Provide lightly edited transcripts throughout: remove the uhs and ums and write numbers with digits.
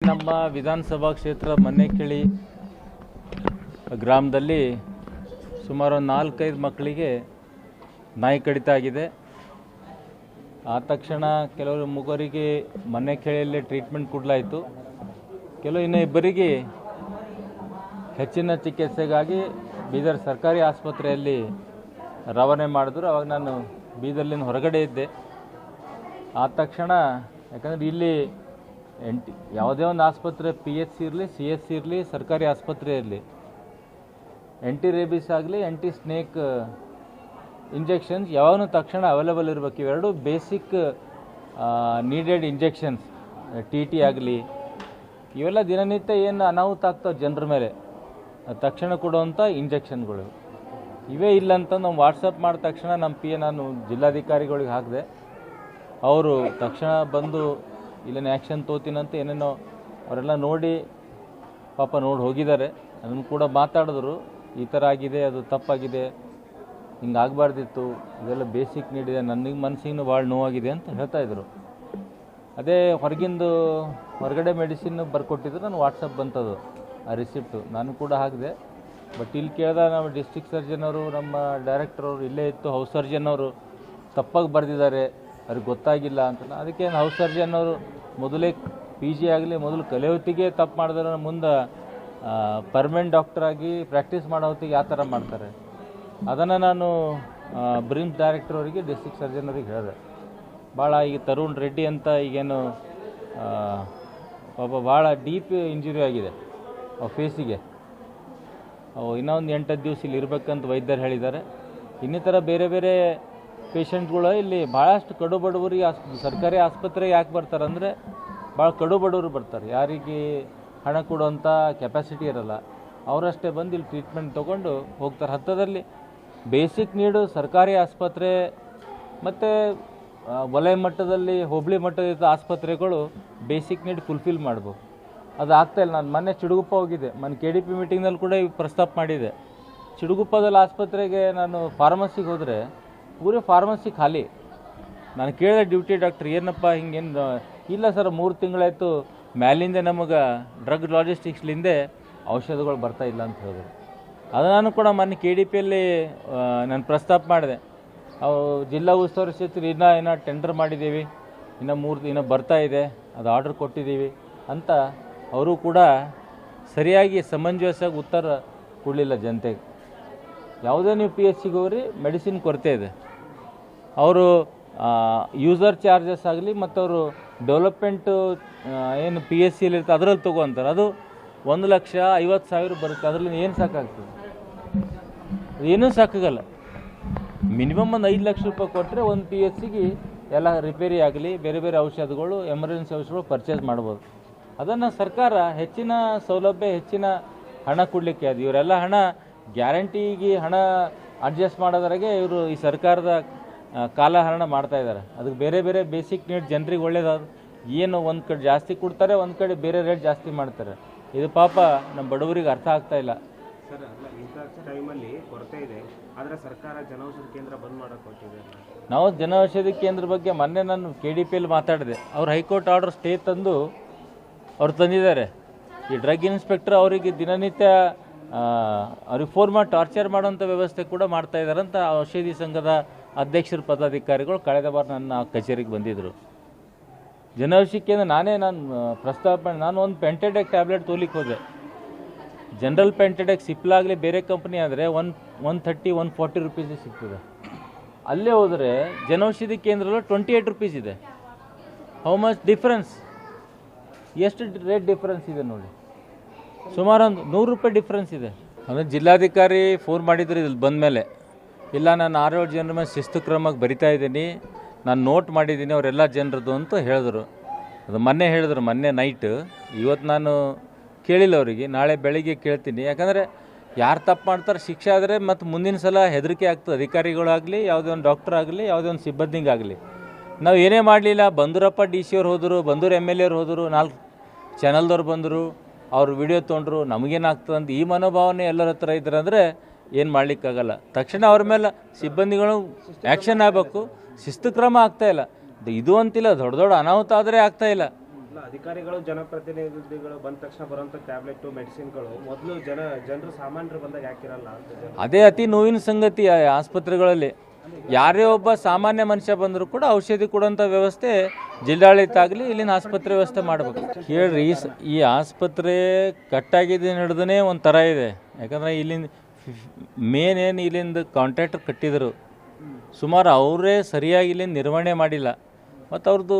ನಮ್ಮ ವಿಧಾನಸಭಾ ಕ್ಷೇತ್ರ ಮನ್ನೆಕೇಳಿ ಗ್ರಾಮದಲ್ಲಿ ಸುಮಾರು 4-5 ಮಕ್ಕಳಿಗೆ ನಾಯಿ ಕಡಿತ ಆಗಿದೆ. ಆ ತಕ್ಷಣ ಕೆಲವರು ಮೂವರಿಗೆ ಮನ್ನೆಕೇಳಿಯಲ್ಲಿ ಟ್ರೀಟ್ಮೆಂಟ್ ಕೊಡಲಾಯಿತು. ಇನ್ನು ಇಬ್ಬರಿಗೆ ಹೆಚ್ಚಿನ ಚಿಕಿತ್ಸೆಗಾಗಿ ಬೀದರ್ ಸರ್ಕಾರಿ ಆಸ್ಪತ್ರೆಯಲ್ಲಿ ರವಾನೆ ಮಾಡಿದ್ರು. ಅವಾಗ ನಾನು ಬೀದರ್ಲಿಂದ ಹೊರಗಡೆ ಇದ್ದೆ. ಆ ತಕ್ಷಣ ಯಾಕಂದರೆ ಇಲ್ಲಿ ಯಾವುದೇ ಒಂದು ಆಸ್ಪತ್ರೆ PHC ಇರಲಿ, CHC ಇರಲಿ, ಸರ್ಕಾರಿ ಆಸ್ಪತ್ರೆ ಇರಲಿ, ಆ್ಯಂಟಿ ರೇಬಿಸ್ ಆಗಲಿ, ಆ್ಯಂಟಿ ಸ್ನೇಕ್ ಇಂಜೆಕ್ಷನ್ಸ್ ಯಾವಾಗಲೂ ತಕ್ಷಣ ಅವೈಲೇಬಲ್ ಇರಬೇಕು. ಇವೆರಡು ಬೇಸಿಕ್ ನೀಡೆಡ್ ಇಂಜೆಕ್ಷನ್ಸ್. TT ಆಗಲಿ ಇವೆಲ್ಲ ದಿನನಿತ್ಯ ಏನು ಅನಾಹುತ ಆಗ್ತಾವೆ ಜನರ ಮೇಲೆ ತಕ್ಷಣ ಕೊಡುವಂಥ ಇಂಜೆಕ್ಷನ್ಗಳು ಇವೇ ಇಲ್ಲ ಅಂತ ನಾವು ವಾಟ್ಸಪ್ ಮಾಡಿದ ತಕ್ಷಣ ನಮ್ಮ ನಾನು ಜಿಲ್ಲಾಧಿಕಾರಿಗಳಿಗೆ ಹಾಕಿದೆ. ಅವರು ತಕ್ಷಣ ಬಂದು ಇಲ್ಲೇನು ಆ್ಯಕ್ಷನ್ ತೋತೀನಂತ ಏನೇನೋ ಅವರೆಲ್ಲ ನೋಡಿ ಪಾಪ ನೋಡಿ ಹೋಗಿದ್ದಾರೆ. ಅದನ್ನು ಕೂಡ ಮಾತಾಡಿದ್ರು, ಈ ಥರ ಆಗಿದೆ, ಅದು ತಪ್ಪಾಗಿದೆ, ಹಿಂಗೆ ಆಗಬಾರ್ದಿತ್ತು, ಇದೆಲ್ಲ ಬೇಸಿಕ್ ನೀಡಿದೆ, ನನಗೆ ಮನಸ್ಸಿಗೂ ಭಾಳ ನೋವಾಗಿದೆ ಅಂತ ಹೇಳ್ತಾಯಿದ್ರು. ಅದೇ ಹೊರಗಡೆ ಮೆಡಿಸಿನ್ ಬರ್ಕೊಟ್ಟಿದ್ರು. ನಾನು ವಾಟ್ಸಪ್ ಬಂತದು ಆ ರಿಸಿಪ್ಟು ನಾನು ಕೂಡ ಹಾಕಿದೆ. ಬಟ್ ಇಲ್ಲಿ ಕೇಳಿದ ನಮ್ಮ ಡಿಸ್ಟ್ರಿಕ್ಟ್ ಸರ್ಜನ್ ಅವರು, ನಮ್ಮ ಡೈರೆಕ್ಟರ್ ಅವರು ಇಲ್ಲೇ ಇತ್ತು, ಹೌಸ್ ಸರ್ಜನ್ ಅವರು ತಪ್ಪಾಗಿ ಬರೆದಿದ್ದಾರೆ, ಅವ್ರಿಗೆ ಗೊತ್ತಾಗಿಲ್ಲ ಅಂತ. ಅದಕ್ಕೆ ಹೌಸ್ ಸರ್ಜನ್ ಅವರು ಮೊದಲೇ PG ಆಗಲಿ ಮೊದಲು ಕಲಿಯೋತ್ತಿಗೆ ತಪ್ಪು ಮಾಡಿದ್ರೆ ಮುಂದೆ ಪರ್ಮನೆಂಟ್ ಡಾಕ್ಟರಾಗಿ ಪ್ರಾಕ್ಟೀಸ್ ಮಾಡೋ ಹೊತ್ತಿಗೆ ಯಾವ ಥರ ಮಾಡ್ತಾರೆ. ಅದನ್ನು ನಾನು ಬ್ರಿಮ್ಸ್ ಡೈರೆಕ್ಟರ್ ಅವರಿಗೆ, ಡಿಸ್ಟ್ರಿಕ್ಟ್ ಸರ್ಜನ್ ಅವ್ರಿಗೆ ಹೇಳಿದೆ. ಭಾಳ ಈಗ ತರುಣ್ ರೆಡ್ಡಿ ಅಂತ ಈಗೇನು ಪಾಪ ಭಾಳ ಡೀಪ್ ಇಂಜುರಿ ಆಗಿದೆ ಫೇಸಿಗೆ. ಇನ್ನೊಂದು 8-10 ದಿವಸ ಇಲ್ಲಿ ಇರಬೇಕಂತ ವೈದ್ಯರು ಹೇಳಿದ್ದಾರೆ. ಇನ್ನಿತರ ಬೇರೆ ಬೇರೆ ಪೇಷಂಟ್ಗಳು ಇಲ್ಲಿ ಭಾಳಷ್ಟು ಕಡು ಬಡವರಿಗೆ ಸರ್ಕಾರಿ ಆಸ್ಪತ್ರೆಗೆ ಯಾಕೆ ಬರ್ತಾರೆ ಅಂದರೆ ಭಾಳ ಕಡು ಬಡವರು ಬರ್ತಾರೆ, ಯಾರಿಗೆ ಹಣ ಕೊಡುವಂಥ ಕೆಪಾಸಿಟಿ ಇರಲ್ಲ. ಅವರಷ್ಟೇ ಬಂದು ಇಲ್ಲಿ ಟ್ರೀಟ್ಮೆಂಟ್ ತೊಗೊಂಡು ಹೋಗ್ತಾರೆ. ಹತ್ತದಲ್ಲಿ ಬೇಸಿಕ್ ನೀಡು ಸರ್ಕಾರಿ ಆಸ್ಪತ್ರೆ ಮತ್ತು ವಲಯ ಮಟ್ಟದಲ್ಲಿ ಹೋಬಳಿ ಮಟ್ಟದ ಆಸ್ಪತ್ರೆಗಳು ಬೇಸಿಕ್ ನೀಡ್ ಫುಲ್ಫಿಲ್ ಮಾಡ್ಬೋದು. ಅದು ಆಗ್ತಾಯಿಲ್ಲ. ನಾನು ಮೊನ್ನೆ ಚಿಡುಗುಪ್ಪ ಹೋಗಿದ್ದೆ, KDP ಮೀಟಿಂಗ್ನಲ್ಲಿ ಕೂಡ ಪ್ರಸ್ತಾಪ ಮಾಡಿದೆ. ಚಿಡುಗುಪ್ಪದಲ್ಲಿ ಆಸ್ಪತ್ರೆಗೆ ನಾನು ಫಾರ್ಮಸಿಗೆ ಹೋದರೆ ಪೂರೇ ಫಾರ್ಮಸಿ ಖಾಲಿ. ನಾನು ಕೇಳಿದೆ ಡ್ಯೂಟಿ ಡಾಕ್ಟ್ರ್, ಏನಪ್ಪ ಹಿಂಗೇನು? ಇಲ್ಲ ಸರ್, 3 ತಿಂಗಳಾಯಿತು, ಮ್ಯಾಲಿಂದ ನಮಗೆ ಡ್ರಗ್ ಲಾಜಿಸ್ಟಿಕ್ಸ್ಲಿಂದೆ ಔಷಧಗಳು ಬರ್ತಾಯಿಲ್ಲ ಅಂತ ಹೇಳಿದ್ರು. ಅದು ನಾನು ಕೂಡ ಮೊನ್ನೆ KDPಯಲ್ಲಿ ನಾನು ಪ್ರಸ್ತಾಪ ಮಾಡಿದೆ. ಜಿಲ್ಲಾ ಉಸ್ತುವಾರಿ ಸಚಿವರು ಇನ್ನೂ ಟೆಂಡರ್ ಮಾಡಿದ್ದೀವಿ, ಇನ್ನೂ ಬರ್ತಾಯಿದೆ, ಅದು ಆರ್ಡ್ರ್ ಕೊಟ್ಟಿದ್ದೀವಿ ಅಂತ ಅವರು ಕೂಡ ಸರಿಯಾಗಿ ಸಮಂಜಸವಾಗಿ ಉತ್ತರ ಕೊಡಲಿಲ್ಲ ಜನತೆಗೆ. ಯಾವುದೇ ನೀವು PHCಗೆ ಹೋಗ್ರಿ, ಮೆಡಿಸಿನ್ ಕೊರತೆ ಇದೆ. ಅವರು ಯೂಸರ್ ಚಾರ್ಜಸ್ ಆಗಲಿ ಮತ್ತು ಅವರು ಡೆವಲಪ್ಮೆಂಟು ಏನು PHCಯಲ್ಲಿ ಇರುತ್ತೆ ಅದರಲ್ಲಿ ತೊಗೊತಾರೆ. ಅದು 1,50,000 ಬರುತ್ತೆ. ಅದರಲ್ಲಿ ಏನು ಸಾಕಾಗ್ತದೆ? ಏನೂ ಸಾಕಾಗಲ್ಲ. ಮಿನಿಮಮ್ ಒಂದು 5 ಲಕ್ಷ ರೂಪಾಯಿ ಕೊಟ್ಟರೆ ಒಂದು PHCಗೆ ಎಲ್ಲ ರಿಪೇರಿ ಆಗಲಿ, ಬೇರೆ ಬೇರೆ ಔಷಧಗಳು, ಎಮರ್ಜೆನ್ಸಿ ಔಷಧಗಳು ಪರ್ಚೇಸ್ ಮಾಡ್ಬೋದು. ಅದನ್ನು ಸರ್ಕಾರ ಹೆಚ್ಚಿನ ಸೌಲಭ್ಯ, ಹೆಚ್ಚಿನ ಹಣ ಕೊಡಲಿಕ್ಕೆ ಅದು ಇವರೆಲ್ಲ ಹಣ ಗ್ಯಾರಂಟಿಗೆ ಹಣ ಅಡ್ಜಸ್ಟ್ ಮಾಡೋದ್ರಾಗೆ ಇವರು ಈ ಸರ್ಕಾರದ ಕಾಲಹರಣ ಮಾಡ್ತಾಯಿದ್ದಾರೆ. ಅದಕ್ಕೆ ಬೇರೆ ಬೇರೆ ಬೇಸಿಕ್ ನೀಡ್ ಜನರಿಗೆ ಒಳ್ಳೇದಾದ ಏನು ಒಂದು ಕಡೆ ಜಾಸ್ತಿ ಕೊಡ್ತಾರೆ, ಒಂದು ಕಡೆ ಬೇರೆ ರೇಟ್ ಜಾಸ್ತಿ ಮಾಡ್ತಾರೆ. ಇದು ಪಾಪ ನಮ್ಮ ಬಡವರಿಗೆ ಅರ್ಥ ಆಗ್ತಾಯಿಲ್ಲ. ಸರ್, ಇಂಥ ಟೈಮಲ್ಲಿ ಕೊರತೆ ಇದೆ, ಆದರೆ ಸರ್ಕಾರ ಜನೌಷಧಿ ಕೇಂದ್ರ ಬಂದ್ ಮಾಡೋಕೆ ಕೊಟ್ಟಿದೆ. ನಾವು ಜನೌಷಧಿ ಕೇಂದ್ರ ಬಗ್ಗೆ ಮೊನ್ನೆ ನಾನು KDPಯಲ್ಲಿ ಮಾತಾಡಿದೆ. ಅವ್ರು ಹೈಕೋರ್ಟ್ ಆರ್ಡರ್ ಸ್ಟೇ ತಂದು ಅವ್ರು ತಂದಿದ್ದಾರೆ. ಈ ಡ್ರಗ್ ಇನ್ಸ್ಪೆಕ್ಟರ್ ಅವರಿಗೆ ದಿನನಿತ್ಯ ಅವ್ರಿಗೆ ಫೋನ್ ಮಾಡಿ ಟಾರ್ಚರ್ ಮಾಡೋಂಥ ವ್ಯವಸ್ಥೆ ಕೂಡ ಮಾಡ್ತಾಯಿದ್ದಾರೆ ಅಂತ ಔಷಧಿ ಸಂಘದ ಅಧ್ಯಕ್ಷರ ಪದಾಧಿಕಾರಿಗಳು ಕಳೆದ ಬಾರ ನನ್ನ ಕಚೇರಿಗೆ ಬಂದಿದ್ದರು. ಜನೌಷಧಿ ಕೇಂದ್ರ ನಾನು ಪ್ರಸ್ತಾಪ ಮಾಡಿ, ನಾನು ಒಂದು ಪೆಂಟೆಡೆಕ್ ಟ್ಯಾಬ್ಲೆಟ್ ತೊಗೊಲಿಕ್ಕೆ ಹೋದೆ. ಜನರಲ್ ಪೆಂಟೆಡೆಕ್ ಸಿಪ್ಲಾಗಲಿ ಬೇರೆ ಕಂಪ್ನಿ ಆದರೆ 130-140 ರೂಪೀಸಿಗೆ ಸಿಗ್ತದೆ. ಅಲ್ಲೇ ಹೋದರೆ ಜನೌಷಧಿ ಕೇಂದ್ರದಲ್ಲಿ 28 ರೂಪೀಸ್ ಇದೆ. How much difference? ಎಷ್ಟು ರೇಟ್ ಡಿಫ್ರೆನ್ಸ್ ಇದೆ ನೋಡಿ. ಸುಮಾರು ಒಂದು 100 ರೂಪಾಯಿ ಡಿಫ್ರೆನ್ಸ್ ಇದೆ. ಅಂದರೆ ಜಿಲ್ಲಾಧಿಕಾರಿ ಫೋನ್ ಮಾಡಿದ್ರು ಇಲ್ಲಿ ಬಂದ ಮೇಲೆ, ಇಲ್ಲ ನಾನು 6-7 ಜನರ ಮೇಲೆ ಶಿಸ್ತು ಕ್ರಮಕ್ಕೆ ಬರಿತಾ ಇದ್ದೀನಿ, ನಾನು ನೋಟ್ ಮಾಡಿದ್ದೀನಿ ಅವರೆಲ್ಲ ಜನರದ್ದು ಅಂತ ಹೇಳಿದ್ರು. ಅದು ಮೊನ್ನೆ ಹೇಳಿದ್ರು, ಮೊನ್ನೆ ನೈಟ್. ಇವತ್ತು ನಾನು ಕೇಳಿಲ್ಲ ಅವರಿಗೆ, ನಾಳೆ ಬೆಳಿಗ್ಗೆ ಕೇಳ್ತೀನಿ. ಯಾಕಂದರೆ ಯಾರು ತಪ್ಪು ಮಾಡ್ತಾರೆ ಶಿಕ್ಷೆ ಆದರೆ ಮತ್ತು ಮುಂದಿನ ಸಲ ಹೆದರಿಕೆ ಆಗ್ತದೆ ಅಧಿಕಾರಿಗಳಾಗಲಿ, ಯಾವುದೇ ಒಂದು ಡಾಕ್ಟರ್ ಆಗಲಿ, ಯಾವುದೇ ಒಂದು ಸಿಬ್ಬಂದಿಗಾಗಲಿ. ನಾವು ಏನೇ ಮಾಡಲಿಲ್ಲ, ಬಂದೂರಪ್ಪ DC ಅವ್ರು ಹೋದರು, ಬಂದೂರು MLA ಅವ್ರು ಹೋದರು, 4 ಚಾನಲ್ದವ್ರು ಬಂದರು, ಅವ್ರು ವಿಡಿಯೋ ತೊಗೊಂಡ್ರು, ನಮಗೇನಾಗ್ತದೆ ಅಂತ ಈ ಮನೋಭಾವನೆ ಎಲ್ಲರ ಹತ್ರ ಇದ್ರೆ ಅಂದರೆ ಏನು ಮಾಡಲಿಕ್ಕಾಗಲ್ಲ. ತಕ್ಷಣ ಅವ್ರ ಮೇಲೆ ಸಿಬ್ಬಂದಿಗಳು ಆ್ಯಕ್ಷನ್ ಆಗಬೇಕು. ಶಿಸ್ತು ಕ್ರಮ ಆಗ್ತಾಯಿಲ್ಲ. ಇದು ಅಂತಿಲ್ಲ, ದೊಡ್ಡ ದೊಡ್ಡ ಅನಾಹುತ ಆದರೆ ಆಗ್ತಾಯಿಲ್ಲ. ಅಲ್ಲ, ಅಧಿಕಾರಿಗಳು ಜನಪ್ರತಿನಿಧಿಗಳು ಬಂದ ತಕ್ಷಣ ಬರುವಂಥ ಟ್ಯಾಬ್ಲೆಟು ಮೆಡಿಸಿನ್ಗಳು ಮೊದಲು ಜನರು ಸಾಮಾನ್ಯರು ಬಂದಾಗ ಯಾಕಿರಲ್ಲ ಅಂತ ಅದೇ ಅತಿ ನೋವಿನ ಸಂಗತಿ ಆಸ್ಪತ್ರೆಗಳಲ್ಲಿ. ಯಾರೇ ಒಬ್ಬ ಸಾಮಾನ್ಯ ಮನುಷ್ಯ ಬಂದರೂ ಕೂಡ ಔಷಧಿ ಕೊಡುವಂಥ ವ್ಯವಸ್ಥೆ ಜಿಲ್ಲಾಡಳಿತ ಆಗಲಿ ಇಲ್ಲಿನ ಆಸ್ಪತ್ರೆ ವ್ಯವಸ್ಥೆ ಮಾಡಬೇಕು. ಹೇಳ್ರಿ, ಈ ಆಸ್ಪತ್ರೆ ಕಟ್ಟಾಗಿದ್ದು ಹಿಡಿದೇ ಒಂಥರ ಇದೆ. ಯಾಕಂದರೆ ಇಲ್ಲಿಂದ ಮೇನ್ ಏನು ಇಲ್ಲಿಂದ ಕಾಂಟ್ರಾಕ್ಟರ್ ಕಟ್ಟಿದರು, ಸುಮಾರು ಅವರೇ ಸರಿಯಾಗಿ ಇಲ್ಲಿಂದ ನಿರ್ವಹಣೆ ಮಾಡಿಲ್ಲ. ಮತ್ತು ಅವ್ರದ್ದು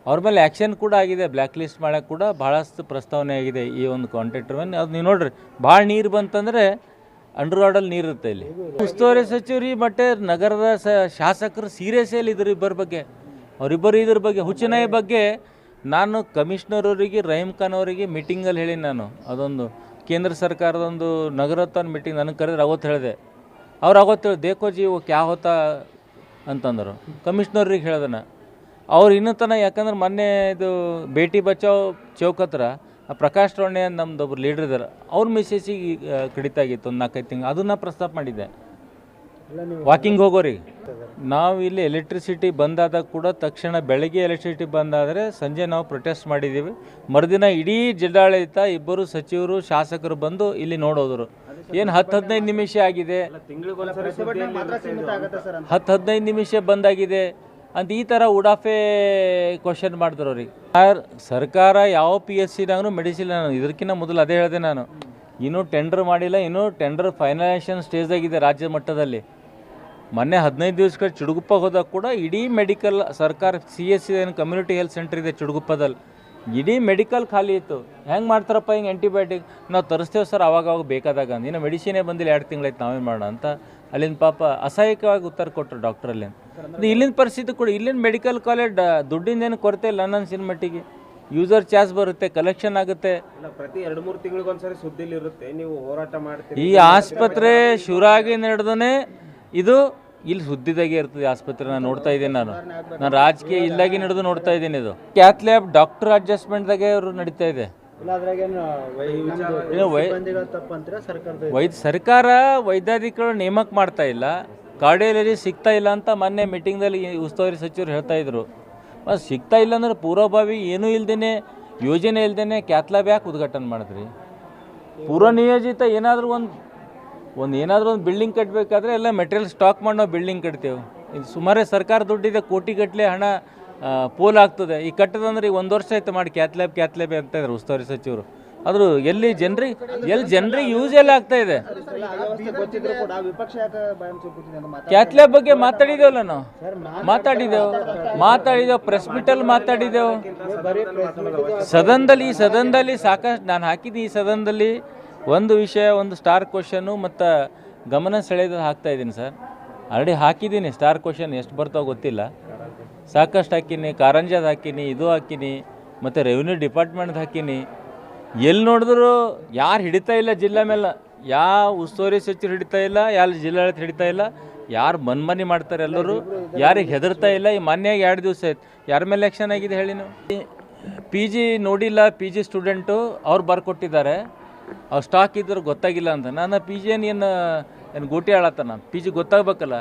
ಅವ್ರ ಮೇಲೆ ಆ್ಯಕ್ಷನ್ ಕೂಡ ಆಗಿದೆ, ಬ್ಲ್ಯಾಕ್ ಲಿಸ್ಟ್ ಮಾಡೋಕ್ಕೆ ಕೂಡ ಭಾಳಷ್ಟು ಪ್ರಸ್ತಾವನೆ ಆಗಿದೆ ಈ ಒಂದು ಕಾಂಟ್ರಾಕ್ಟರ್ ಮೇಲೆ. ಅದು ನೀವು ನೋಡ್ರಿ, ಭಾಳ ನೀರು ಬಂತಂದರೆ ಅಂಡರ್ ಗ್ರೌಂಡಲ್ಲಿ ನೀರು ಇರುತ್ತೆ ಇಲ್ಲಿ. ಉಸ್ತುವಾರಿ ಸಚಿವರು ಮತ್ತು ನಗರದ ಶಾಸಕರು ಸೀರಿಯಸ್ ಇಲ್ಲ ಇಬ್ಬರ ಬಗ್ಗೆ. ಅವರಿಬ್ಬರು ಇದ್ರ ಬಗ್ಗೆ ಹುಚ್ಚನಾಯಿ ಬಗ್ಗೆ ನಾನು ಕಮಿಷನರ್ ಅವರಿಗೆ, ರಹೀಮ್ ಖಾನ್ ಅವರಿಗೆ ಮೀಟಿಂಗಲ್ಲಿ ಹೇಳಿ, ನಾನು ಅದೊಂದು ಕೇಂದ್ರ ಸರ್ಕಾರದೊಂದು ನಗರೋತ್ಥಾನ ಮೀಟಿಂಗ್ ನನಗೆ ಕರೆದ್ರೆ ಅವತ್ತು ಹೇಳಿದೆ. ಅವ್ರು ಅವತ್ತು ಹೇಳಿ ದೇಖೋ ಜಿ ಓ ಕ್ಯಾ ಹೋತಾ ಅಂತಂದರು. ಕಮಿಷ್ನರಿಗೆ ಹೇಳ್ದನ ಅವ್ರು ಇನ್ನೂ ತನಕ, ಯಾಕಂದ್ರೆ ಮೊನ್ನೆ ಇದು ಬೇಟಿ ಬಚಾವ್ ಚೌಕ್ ಹತ್ರ ಪ್ರಕಾಶ್ ರವಣೆ ನಮ್ದು ಒಬ್ರು ಲೀಡರ್ ಇದ್ದಾರೆ, ಅವ್ರ ಮೆಸೇಜಿಗೆ ಕಡಿತ ಆಗಿತ್ತು ಒಂದು 4-5 ತಿಂಗಳು. ಅದನ್ನು ಪ್ರಸ್ತಾಪ ಮಾಡಿದ್ದೆ ವಾಕಿಂಗ್ ಹೋಗೋರಿಗೆ. ನಾವು ಇಲ್ಲಿ ಎಲೆಕ್ಟ್ರಿಸಿಟಿ ಬಂದಾದಾಗ ಕೂಡ ತಕ್ಷಣ ಬೆಳಗ್ಗೆ ಎಲೆಕ್ಟ್ರಿಸಿಟಿ ಬಂದಾದರೆ ಸಂಜೆ ನಾವು ಪ್ರೊಟೆಸ್ಟ್ ಮಾಡಿದ್ದೀವಿ. ಮರುದಿನ ಇಡೀ ಜಿಲ್ಲಾಡಳಿತ ಇಬ್ಬರು ಸಚಿವರು ಶಾಸಕರು ಬಂದು ಇಲ್ಲಿ ನೋಡೋದ್ರು. ಏನು 10-15 ನಿಮಿಷ ಆಗಿದೆ, 10-15 ನಿಮಿಷ ಬಂದಾಗಿದೆ ಅಂತ ಈ ಥರ ಉಡಾಫೆ ಕ್ವಶನ್ ಮಾಡಿದ್ರು ಅವ್ರಿಗೆ. ಸರ್ಕಾರ ಯಾವ PSC ನಾಗೂ ಮೆಡಿಸಿನ್, ನಾನು ಇದಕ್ಕಿಂತ ಮೊದಲು ಅದೇ ಹೇಳಿದೆ, ನಾನು ಇನ್ನೂ ಟೆಂಡರ್ ಮಾಡಿಲ್ಲ, ಇನ್ನೂ ಟೆಂಡರ್ ಫೈನಲೈಸೇಷನ್ ಸ್ಟೇಜ್ದಾಗಿದೆ ರಾಜ್ಯ ಮಟ್ಟದಲ್ಲಿ. ಮೊನ್ನೆ 15 ದಿವಸಗಳ ಚುಡುಗುಪ್ಪ ಹೋದಾಗ ಕೂಡ ಇಡೀ ಮೆಡಿಕಲ್ ಸರ್ಕಾರ CSC ಏನು ಕಮ್ಯುನಿಟಿ ಹೆಲ್ತ್ ಸೆಂಟರ್ ಇದೆ ಚುಡುಗುಪ್ಪದಲ್ಲಿ, ಇಡೀ ಮೆಡಿಕಲ್ ಖಾಲಿ ಇತ್ತು. ಹೆಂಗೆ ಮಾಡ್ತಾರಪ್ಪ ಹಿಂಗೆ ಆ್ಯಂಟಿಬಯೋಟಿಕ್ ನಾವು ತರಿಸ್ತೇವೆ ಸರ್ ಅವಾಗ ಬೇಕಾದಾಗ, ಇನ್ನು ಮೆಡಿಸಿನೇ ಬಂದಿಲ್ಲ 2 ತಿಂಗಳಾಯ್ತು ನಾವೇನು ಮಾಡೋಣ ಅಂತ ಅಲ್ಲಿಂದ ಪಾಪ ಅಸಹಾಯಕವಾಗಿ ಉತ್ತರ ಕೊಟ್ಟರು ಡಾಕ್ಟರ್. ಅಲ್ಲಿಂದ ಇಲ್ಲಿನ ಪರಿಸ್ಥಿತಿ ಕೂಡ, ಇಲ್ಲಿನ ಮೆಡಿಕಲ್ ಕಾಲೇಜ್ ದುಡ್ಡಿಂದ ಏನು ಕೊರತೆ ಇಲ್ಲ ನನ್ನ ಅನ್ಸಿನ ಮಟ್ಟಿಗೆ. ಯೂಸರ್ ಚಾರ್ಜ್ ಬರುತ್ತೆ, ಕಲೆಕ್ಷನ್ ಆಗುತ್ತೆ. ಪ್ರತಿ 2-3 ತಿಂಗಳಿಗೊಂದ್ಸರಿ ಸುದ್ದಿಲಿ ಇರುತ್ತೆ, ನೀವು ಹೋರಾಟ ಮಾಡ್ತೀರಿ. ಈ ಆಸ್ಪತ್ರೆ ಶುರುವಾಗಿ ನಡೆದನೇ ಇದು ಇಲ್ಲಿ ಸುದ್ದಿದಾಗೆ ಇರ್ತದೆ ಆಸ್ಪತ್ರೆ. ನಾನು ನೋಡ್ತಾ ಇದ್ದೀನಿ, ನಾನು ರಾಜಕೀಯ ಇಲ್ದಾಗಿ ನಡೆದು ನೋಡ್ತಾ ಇದ್ದೀನಿ. ಇದು ಕ್ಯಾತ್ ಲ್ಯಾಬ್ ಡಾಕ್ಟರ್ ಅಡ್ಜಸ್ಟ್ಮೆಂಟ್ದಾಗೆ ಅವರು ನಡೀತಾ ಇದೆ. ಸರ್ಕಾರ ವೈದ್ಯಾಧಿಕಾರಿಗಳು ನೇಮಕ ಮಾಡ್ತಾ ಇಲ್ಲ, ಕಾರ್ಡಿಯಾಲಜಿ ಸಿಗ್ತಾ ಇಲ್ಲ ಅಂತ ಮೊನ್ನೆ ಮೀಟಿಂಗ್ದಲ್ಲಿ ಉಸ್ತುವಾರಿ ಸಚಿವರು ಹೇಳ್ತಾ ಇದ್ರು. ಸಿಗ್ತಾ ಇಲ್ಲ ಅಂದ್ರೆ ಪೂರ್ವಭಾವಿ ಏನೂ ಇಲ್ದೇನೆ, ಯೋಜನೆ ಇಲ್ದೇನೆ ಕ್ಯಾತ್ ಲ್ಯಾಬ್ ಯಾಕೆ ಉದ್ಘಾಟನೆ ಮಾಡಿದ್ರಿ? ಪೂರ್ವ ನಿಯೋಜಿತ ಏನಾದರೂ ಒಂದು ಬಿಲ್ಡಿಂಗ್ ಕಟ್ಟಬೇಕಾದ್ರೆ ಎಲ್ಲ ಮೆಟೀರಿಯಲ್ ಸ್ಟಾಕ್ ಮಾಡಿ ನಾವು ಬಿಲ್ಡಿಂಗ್ ಕಟ್ತೇವೆ. ಇದು ಸುಮಾರೇ ಸರ್ಕಾರ ದುಡ್ಡಿದೆ, ಕೋಟಿಗಟ್ಟಲೆ ಹಣ ಪೋಲ್ ಆಗ್ತದೆ. ಈ ಕಟ್ಟದಂದ್ರೆ ಈಗ 1 ವರ್ಷ ಆಯ್ತು ಮಾಡಿ ಕ್ಯಾತ್ ಲ್ಯಾಬ್ ಅಂತ ಇದ್ದಾರೆ ಉಸ್ತುವಾರಿ ಸಚಿವರು. ಆದರೂ ಎಲ್ಲಿ ಜನರಿಗೆ ಯೂಸ್ ಎಲ್ಲ ಆಗ್ತಾ ಇದೆ. ಕ್ಯಾತ್ ಲ್ಯಾಬ್ ಬಗ್ಗೆ ಮಾತಾಡಿದೇವಲ್ಲ ನಾವು, ಮಾತಾಡಿದೆವು ಪ್ರೆಸ್ ಮೀಟಲ್ಲಿ ಮಾತಾಡಿದೆವು, ಸದನದಲ್ಲಿ ಸಾಕಷ್ಟು ನಾನು ಹಾಕಿದ್ದು. ಈ ಸದನದಲ್ಲಿ ಒಂದು ವಿಷಯ, ಒಂದು ಸ್ಟಾರ್ ಕ್ವಶನ್ನು ಮತ್ತು ಗಮನ ಸೆಳೆಯೋದು ಹಾಕ್ತಾ ಇದ್ದೀನಿ ಸರ್. ಆಲ್ರೆಡಿ ಹಾಕಿದ್ದೀನಿ ಸ್ಟಾರ್ ಕ್ವಶನ್, ಎಷ್ಟು ಬರ್ತಾವೆ ಗೊತ್ತಿಲ್ಲ, ಸಾಕಷ್ಟು ಹಾಕೀನಿ. ಕಾರಂಜಾದ ಹಾಕೀನಿ, ಇದು ಹಾಕೀನಿ, ಮತ್ತು ರೆವಿನ್ಯೂ ಡಿಪಾರ್ಟ್ಮೆಂಟ್ದು ಹಾಕೀನಿ. ಎಲ್ಲಿ ನೋಡಿದ್ರು ಯಾರು ಹಿಡಿತಾ ಇಲ್ಲ ಜಿಲ್ಲಾ ಮೇಲೆ, ಯಾವ ಉಸ್ತುವಾರಿ ಸಚಿವರು ಹಿಡಿತಾ ಇಲ್ಲ, ಯಾರು ಜಿಲ್ಲಾಡಳಿತ ಹಿಡಿತಾ ಇಲ್ಲ, ಯಾರು ಮನ್ಮನಿ ಮಾಡ್ತಾರೆ ಎಲ್ಲರೂ, ಯಾರಿಗೆ ಹೆದರ್ತಾ ಇಲ್ಲ. ಈ ಮೊನ್ನೆಯಾಗಿ 2 ದಿವಸ ಆಯ್ತು, ಯಾರ ಮೇಲೆ ಆ್ಯಕ್ಷನ್ ಆಗಿದೆ ಹೇಳಿ ನೀವು? PG ನೋಡಿಲ್ಲ, PG ಸ್ಟೂಡೆಂಟು ಅವ್ರು ಬರ್ಕೊಟ್ಟಿದ್ದಾರೆ, ಅವ್ರು ಸ್ಟಾಕ್ ಇದ್ರು ಗೊತ್ತಾಗಿಲ್ಲ ಅಂತ. ನಾನು PG ಏನು ಗೋಟಿ ಆಳತ್ತ, ನಾನು PG ಗೊತ್ತಾಗಬೇಕಲ್ಲ.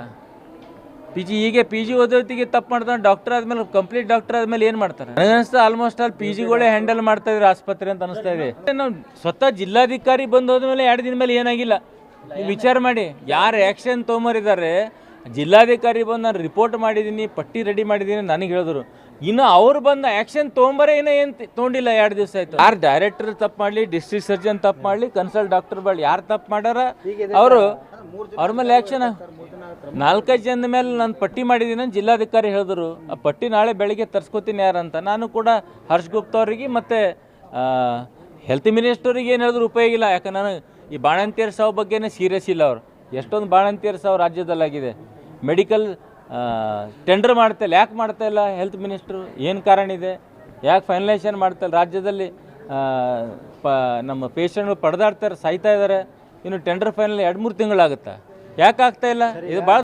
PG ಓದೋತಿಗೆ ತಪ್ಪು ಮಾಡ್ತಾನೆ, ಡಾಕ್ಟರ್ ಆದಮೇಲೆ ಕಂಪ್ಲೀಟ್ ಡಾಕ್ಟರ್ ಆದಮೇಲೆ ಏನು ಮಾಡ್ತಾರೆ? ನನಗೆ ಅನಿಸ್ತಾ ಆಲ್ಮೋಸ್ಟ್ ಆಲ್ PGಗಳೇ ಹ್ಯಾಂಡಲ್ ಮಾಡ್ತಾ ಇದ್ರು ಆಸ್ಪತ್ರೆ ಅಂತ ಅನಿಸ್ತಾ ಇದೆ. ನಾವು ಸ್ವತಃ ಜಿಲ್ಲಾಧಿಕಾರಿ ಬಂದು ಹೋದ್ಮೇಲೆ 2 ದಿನ ಮೇಲೆ ಏನಾಗಿಲ್ಲ. ನೀವು ವಿಚಾರ ಮಾಡಿ, ಯಾರು ಆ್ಯಕ್ಷನ್ ತೊಗೊಂಬರಿದ್ದಾರೆ. ಜಿಲ್ಲಾಧಿಕಾರಿ ಬಂದು ನಾನು ರಿಪೋರ್ಟ್ ಮಾಡಿದ್ದೀನಿ, ಪಟ್ಟಿ ರೆಡಿ ಮಾಡಿದ್ದೀನಿ ನನಗೆ ಹೇಳಿದ್ರು. ಇನ್ನು ಅವ್ರು ಬಂದ ಆ್ಯಕ್ಷನ್ ತೊಗೊಂಬರೇ ಏನು ತೊಗೊಂಡಿಲ್ಲ. 2 ದಿವಸ ಆಯಿತು. ಯಾರು ಡೈರೆಕ್ಟರ್ ತಪ್ಪು ಮಾಡಲಿ, ಡಿಸ್ಟ್ರಿಕ್ಟ್ ಸರ್ಜನ್ ತಪ್ಪು ಮಾಡಲಿ, ಕನ್ಸಲ್ಟ್ ಡಾಕ್ಟರ್ ಬಳಿ ಯಾರು ತಪ್ಪು ಮಾಡ್ಯಾರ ಅವ್ರ ಮೇಲೆ ಆ್ಯಕ್ಷನ್. 4-5 ಜನದ ಮೇಲೆ ನಾನು ಪಟ್ಟಿ ಮಾಡಿದ್ದೀನಿ ಅಂತ ಜಿಲ್ಲಾಧಿಕಾರಿ ಹೇಳಿದ್ರು. ಆ ಪಟ್ಟಿ ನಾಳೆ ಬೆಳಿಗ್ಗೆ ತರಿಸ್ಕೊತೀನಿ ಯಾರಂತ. ನಾನು ಕೂಡ ಹರ್ಷ್ ಗುಪ್ತಾ ಅವರಿಗೆ ಮತ್ತು ಹೆಲ್ತ್ ಮಿನಿಸ್ಟರಿಗೆ ಏನು ಹೇಳಿದ್ರು ಉಪಯೋಗ ಇಲ್ಲ. ಯಾಕಂದ್ರೆ ನನಗೆ ಈ ಬಾಣಂತಿಯರ ಸಾವು ಬಗ್ಗೆನೇ ಸೀರಿಯಸ್ ಇಲ್ಲ. ಅವರು ಎಷ್ಟೊಂದು ಬಾಣಂತಿಯರ ಸಾವು ರಾಜ್ಯದಲ್ಲಾಗಿದೆ. ಮೆಡಿಕಲ್ ಟೆಂಡರ್ ಮಾಡ್ತಾಯಿಲ್ಲ, ಯಾಕೆ ಮಾಡ್ತಾಯಿಲ್ಲ ಹೆಲ್ತ್ ಮಿನಿಸ್ಟ್ರು? ಏನು ಕಾರಣ ಇದೆ? ಯಾಕೆ ಫೈನಲೈಸೇಷನ್ ಮಾಡ್ತಾಯಿಲ್ಲ? ರಾಜ್ಯದಲ್ಲಿ ನಮ್ಮ ಪೇಷಂಟ್ಗಳು ಪಡೆದಾಡ್ತಾರೆ, ಸಾಯ್ತಾ ಇದ್ದಾರೆ. ಇನ್ನು ಟೆಂಡರ್ ಫೈನಲ್ 2-3 ತಿಂಗಳಾಗುತ್ತೆ. ಯಾಕೆ ಆಗ್ತಾಯಿಲ್ಲ? ಇದು ಭಾಳ